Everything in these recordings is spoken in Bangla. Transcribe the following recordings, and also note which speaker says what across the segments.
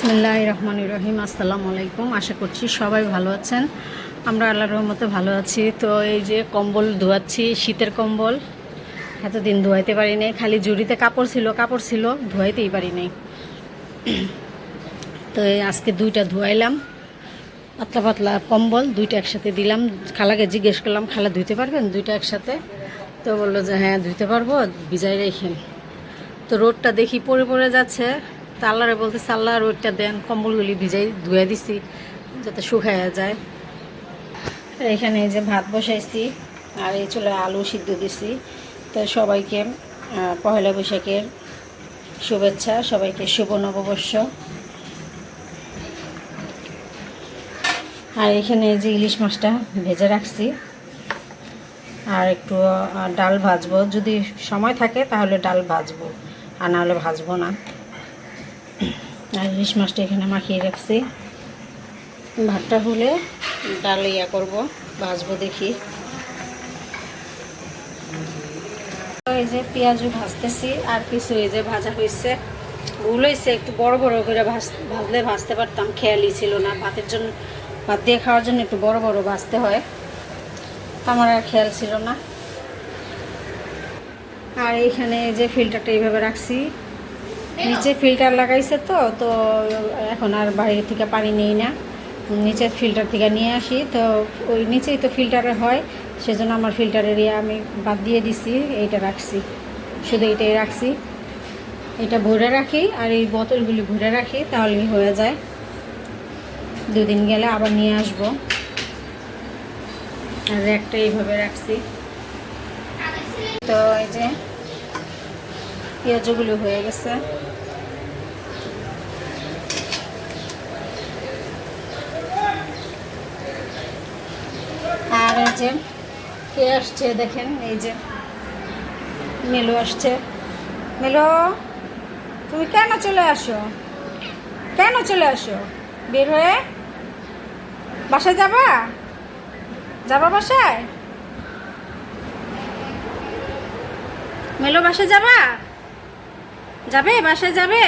Speaker 1: বিসমিল্লাহির রহমানির রহিম। আসসালামু আলাইকুম। আশা করছি সবাই ভালো আছেন। আমরা আল্লাহর রহমতে ভালো আছি। তো এই যে কম্বল ধোয়াচ্ছি, শীতের কম্বল। এতদিন ধোয়াইতে পারি নাই, খালি জুড়িতে কাপড় ছিল ধোয়াইতেই পারি নাই। তো এই আজকে দুইটা ধোয়াইলাম, পাতলা পাতলা কম্বল দুইটা একসাথে দিলাম। খালাকে জিজ্ঞেস করলাম, খালা ধুইতে পারবেন দুইটা একসাথে? তো বললো যে হ্যাঁ ধুইতে পারবো, ভিজাই রেখেন। তো রোদটা দেখি পড়ে যাচ্ছে, তা আল্লাহরে বলতেছে আল্লাহ রোদটা দেন, কম্বলগুলি ভিজাই ধুয়ে দিছি যাতে শুকায়া যায়। এখানে এই যে ভাত বসাইছি আর এই চুলে আলু সিদ্ধ দিছি। তো সবাইকে পহেলা বৈশাখের শুভেচ্ছা, সবাইকে শুভ নববর্ষ। আর এখানে এই যে ইলিশ মাছটা ভেজে রাখছি, আর একটু ডাল ভাজবো, যদি সময় থাকে তাহলে ডাল ভাজবো, আর নাহলে ভাজবো না। আর ইলিশ মাছটা এখানে মাখিয়ে রাখছি, ভাতটা হলে ডাল করবো, ভাজবো দেখি। এই যে পেঁয়াজও ভাজতেছি, আর কিছু এই যে ভাজা হয়েছে, ভুল হয়েছে, একটু বড় বড় করে ভাজলে ভাজতে পারতাম, খেয়ালই ছিল না। ভাতের জন্য, ভাত দিয়ে খাওয়ার জন্য একটু বড় বড় ভাজতে হয়, আমার আর খেয়াল ছিল না। আর এইখানে যে ফিল্টারটা এইভাবে রাখছি, নিচে ফিল্টার লাগাইছে, তো এখন আর বাইরে থেকে পানি নেই না, নিচের ফিল্টার থেকে নিয়ে আসি। তো ওই নিচেই তো ফিল্টারে হয়, সেজন্য আমার ফিল্টারের আমি বাদ দিয়ে দিছি, এইটা রাখছি, শুধু এইটাই রাখছি। এটা ভরে রাখি আর এই বোতলগুলি ভরে রাখি, তাহলেই হয়ে যায়। দুদিন গেলে আবার নিয়ে আসবো। আর একটা এইভাবে রাখছি। তো এই যে পেঁয়াজগুলো হয়ে গেছে। আর এই যে কে আসছে দেখেন, এই যে মেলো আসছে। মেলো, তুমি কেন চলে আসো? বের হয়ে বাসায় যাবা বাসায়? মেলো বাসায় বাসায় যাবে?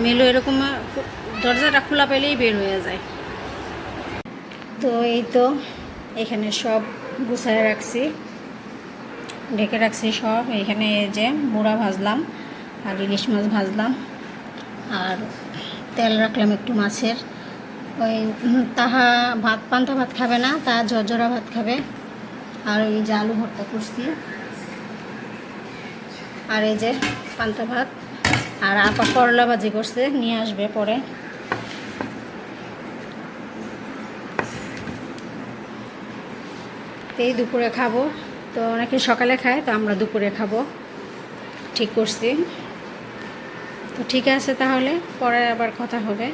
Speaker 1: মেলো এরকম দরজাটা খোলা পেলেই বের হয়ে যায়। তো এই তো এখানে সব গুছায় রাখছি, ঢেকে রাখছি সব। এখানে এই যে মুড়া ভাজলাম আর ইলিশ মাছ ভাজলাম, আর তেল রাখলাম একটু মাছের। ওই তাহা ভাত, পান্তা ভাত খাবে না, তা ঝরঝরা ভাত খাবে। আর এই যে আলু ভর্তা করছি, আর এই যে পান্তা ভাত। আর আপা করলা ভাজি করছে, নিয়ে আসবে পরে। এই দুপুরে খাবো, তো অনেকে সকালে খায়, তো আমরা দুপুরে খাবো ঠিক করছি। তো ঠিক আছে, তাহলে পরে আবার কথা হবে।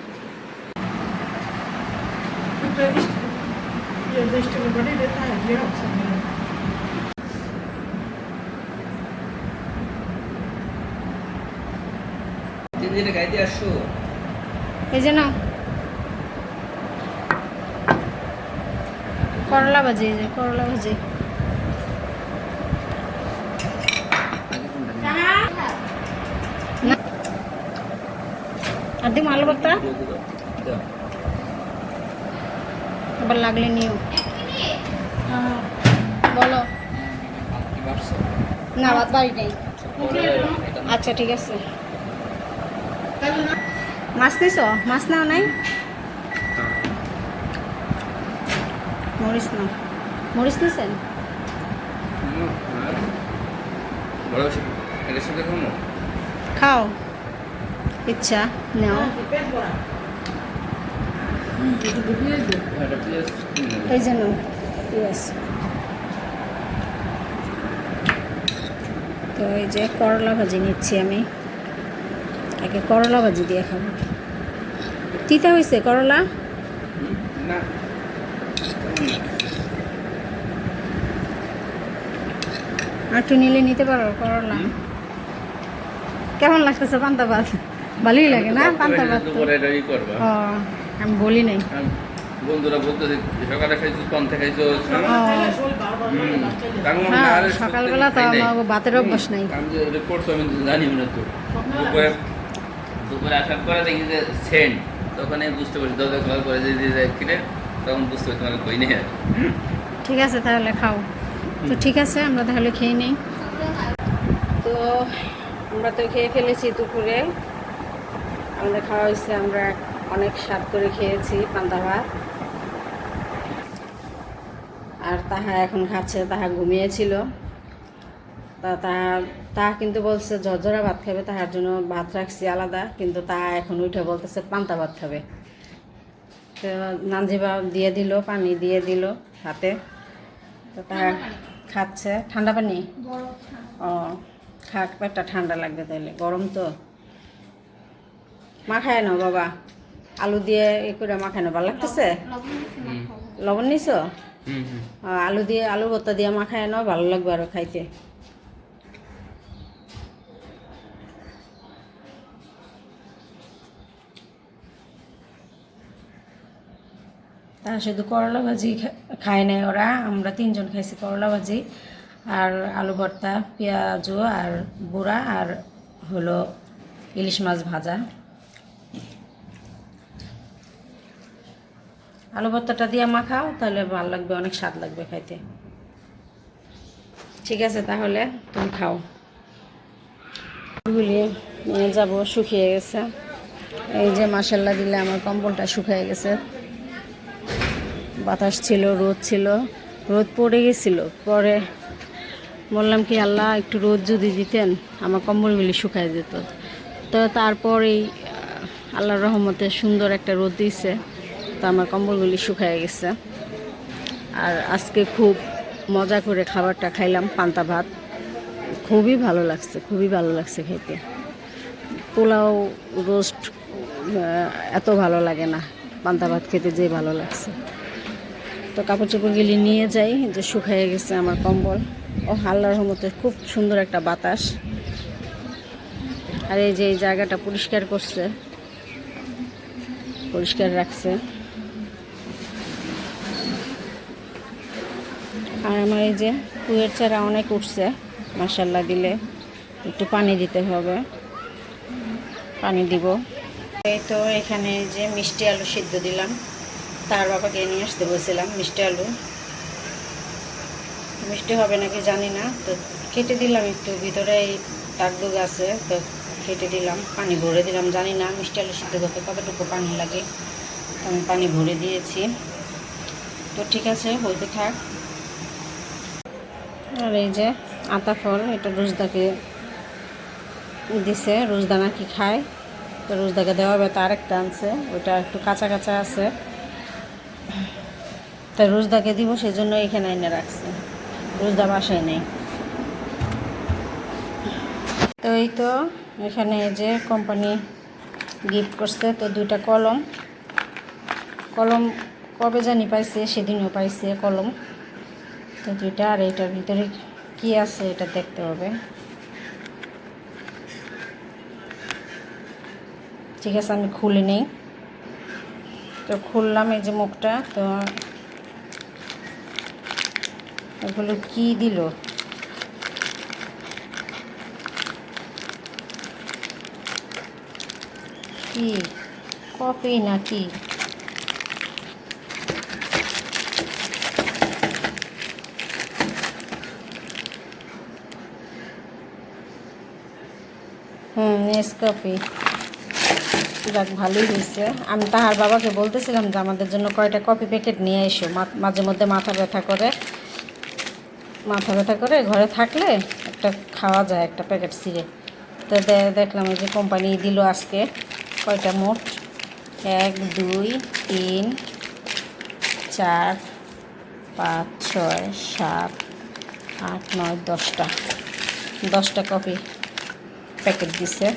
Speaker 1: এই যে না করলা ভাজি, এই যে করলা ভাজি। আর দিম আলু ভর্তা, আবার লাগলে নিও। বলো না, ভাত বাড়ি নেই। আচ্ছা ঠিক আছে। মাছ নিছ? মাছ নাও নাই? মরিচ নাও, মরিচ নিছেন? খাও, ইচ্ছা নাও। এই জন্য ইয়েস। তো এই যে করলা ভাজি নিচ্ছি আমি, একে করলা ভাজি দিয়ে খাবো। তিতা হয়েছে করলা? আর একটু নিলে নিতে পারো করলা। কেমন লাগতেছে পান্তা ভাত? ভালোই লাগে না পান্তা ভাত? ও, আমি বলি নাই।
Speaker 2: বন্ধুরা বলতেছে সকালে খাইছো পান্তা খাইছো
Speaker 1: হ্যাঁ সকালবেলা তো আমার ভাতের অভ্যাস নাই।
Speaker 2: আমি যে করছো আমি জানি না তো দুপুরে দুপুরে আসার পরে দেখি যে সেন্ট তখন আমি বুঝতে পারছি দরজা খোলার পরে যে কিনে তখন বুঝতে পারছি তোমার কই নেই আর।
Speaker 1: ঠিক আছে তাহলে খাও। তো ঠিক আছে আমরা তাহলে খেয়ে নিই। তো আমরা তো খেয়ে ফেলেছি দুপুরে, আমাদের খাওয়া হয়েছে, আমরা অনেক স্বাদ করে খেয়েছি পান্তা ভাত। আর তাহা এখন খাচ্ছে, তাহা ঘুমিয়েছিল। তাহা কিন্তু বলছে ঝরঝরা ভাত খাবে, তাহার জন্য ভাত রাখছি আলাদা, কিন্তু তাহা এখন উঠে বলতেছে পান্তা ভাত খাবে। তো নানজিবা দিয়ে দিল, পানি দিয়ে দিল হাতে, তো তাহা খাচ্ছে। ঠান্ডা পানি? ও খাক, পেটটা ঠান্ডা লাগবে তাইলে, গরম তো। মাখায় নাও বাবা, আলু দিয়ে করে মাখায় নাও, ভালো লাগতেছে? লবণ নিছো? আলু দিয়ে, আলু ভর্তা দিয়ে মাখায় নাও, ভালো লাগবে আরো খাইতে। তার শুধু করলা ভাজি খায় নাই ওরা, আমরা তিনজন খাইছি করলা ভাজি আর আলু ভর্তা, পেঁয়াজু আর বুড়া, আর হলো ইলিশ মাছ ভাজা। আলু ভর্তাটা দিয়ে মাখাও, তাহলে ভালো লাগবে, অনেক স্বাদ লাগবে খাইতে। ঠিক আছে তাহলে তুমি খাও। গুলি নিয়ে যাবো, শুকিয়ে গেছে। এই যে মাসাল্লা দিলে আমার কম্বলটা শুকিয়ে গেছে। বাতাস ছিল, রোদ ছিল, রোদ পড়ে গেছিল, পরে বললাম কি আল্লাহ একটু রোদ যদি দিতেন আমার কম্বলগুলি শুকায় যেত। তো তারপরেই আল্লাহর রহমতে সুন্দর একটা রোদ দিয়েছে, তো আমার কম্বলগুলি শুকায় গেছে। আর আজকে খুব মজা করে খাবারটা খাইলাম, পান্তা ভাত। খুবই ভালো লাগছে, খুবই ভালো লাগছে খেতে। পোলাও রোস্ট এত ভালো লাগে না, পান্তা ভাত খেতে যে ভালো লাগছে। তো কাপড় চোপড়গুলি নিয়ে যাই, যে শুকিয়ে গেছে আমার কম্বল। ও আল্লাহর রহমতে খুব সুন্দর একটা বাতাস। আর এই যে এই জায়গাটা পরিষ্কার করছে, পরিষ্কার রাখছে। আর আমার এই যে কুয়ের চারা অনেক উঠছে, মাশাল্লাহ দিলে একটু পানি দিতে হবে, পানি দিব। এই তো এখানে যে মিষ্টি আলু সিদ্ধ দিলাম, তার বাবাকে নিয়ে আসতে বলছিলাম মিষ্টি আলু। মিষ্টি হবে নাকি জানি না, তো কেটে দিলাম একটু, ভিতরে এই তাকদুগ আছে, তো কেটে দিলাম, পানি ভরে দিলাম। জানি না মিষ্টি আলু সিদ্ধ করতে কতটুকু পানি লাগে, আমি পানি ভরে দিয়েছি। তো ঠিক আছে, হইতে থাক। আর এই যে আতা ফল, এটা রোজদাকে দিছে, রোজদা নাকি খায়, তো রোজদাকে দেওয়া হবে। তার একটা আনছে, ওটা একটু কাঁচা কাঁচা আছে, তাই রোজদাকে দিব, সেই জন্য এখানে এনে রাখছে। রোজদা বাসায় নেই। তো এই তো এখানে যে কোম্পানি গিফট করছে, তো দুইটা কলম, কলম কবে জানি পাইছে, সেদিনও পাইছে কলম, তো দুইটা। আর এইটার ভিতরে কি আছে এটা দেখতে হবে। ঠিক আছে, আমি খুলে নেই। তো খুললাম, এই যে মুখটা। তো এগুলো কি দিল, কি কফি নাকি? নেসকাফে। যাক, ভালোই হয়েছে। আমি তাহার বাবাকে বলতেছিলাম যে আমাদের জন্য কয়টা কফি প্যাকেট নিয়ে এসো, মাঝে মধ্যে মাথা ব্যথা করে, ঘরে থাকলে একটা খাওয়া যায়, একটা প্যাকেট ছিঁড়ে। তো দেখলাম এই যে কোম্পানি দিল আজকে কয়টা, মোট 1 2 3 4 5 6 7 8 9 10টা কফি প্যাকেট দিছে।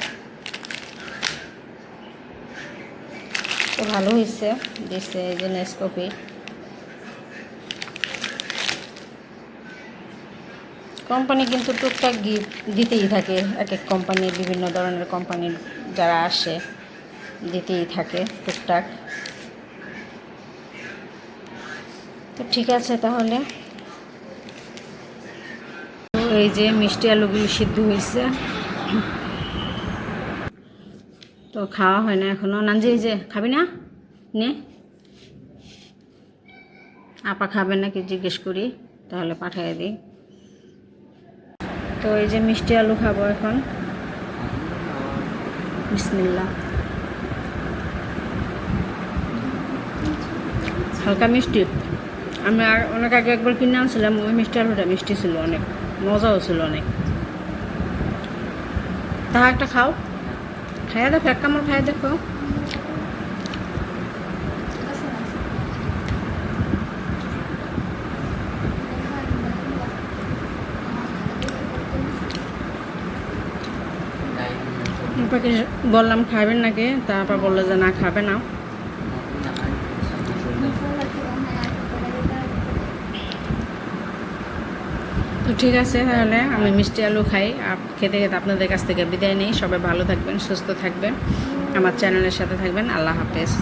Speaker 1: তো ভালো হয়েছে, দিছে এই যে নেসকফি। কোম্পানি কিন্তু টুকটাক গিফট দিতেই থাকে, এক এক কোম্পানির, বিভিন্ন ধরনের কোম্পানির যারা আসে দিতেই থাকে টুকটাক। তো ঠিক আছে তাহলে। তো এই যে মিষ্টি আলুগুলি সিদ্ধ হয়েছে, তো খাওয়া হয় না এখনো। নানজি এই যে খাবি না, নে। আপা খাবেন নাকি জিজ্ঞেস করি, তাহলে পাঠিয়ে দিই। তো এই যে মিষ্টি আলু খাবো এখন। বিসমিল্লাহ। হালকা মিষ্টি। আমি আর অনেক আগে একবার কিনে আনছিলাম, ওই মিষ্টি আলুটা মিষ্টি ছিল অনেক, মজাও ছিল অনেক। তাহা একটা খাও, খাইয়া দেখো, এক কামড় খাইয়া দেখো। আপনাকে বললাম খাবেন নাকি, তারপর বললো যে না খাবে না। তো ঠিক আছে তাহলে, আমি মিষ্টি আলু খাই, খেতে খেতে আপনাদের কাছ থেকে বিদায় নিই। সবাই ভালো থাকবেন, সুস্থ থাকবেন, আমার চ্যানেলের সাথে থাকবেন। আল্লাহ হাফেজ।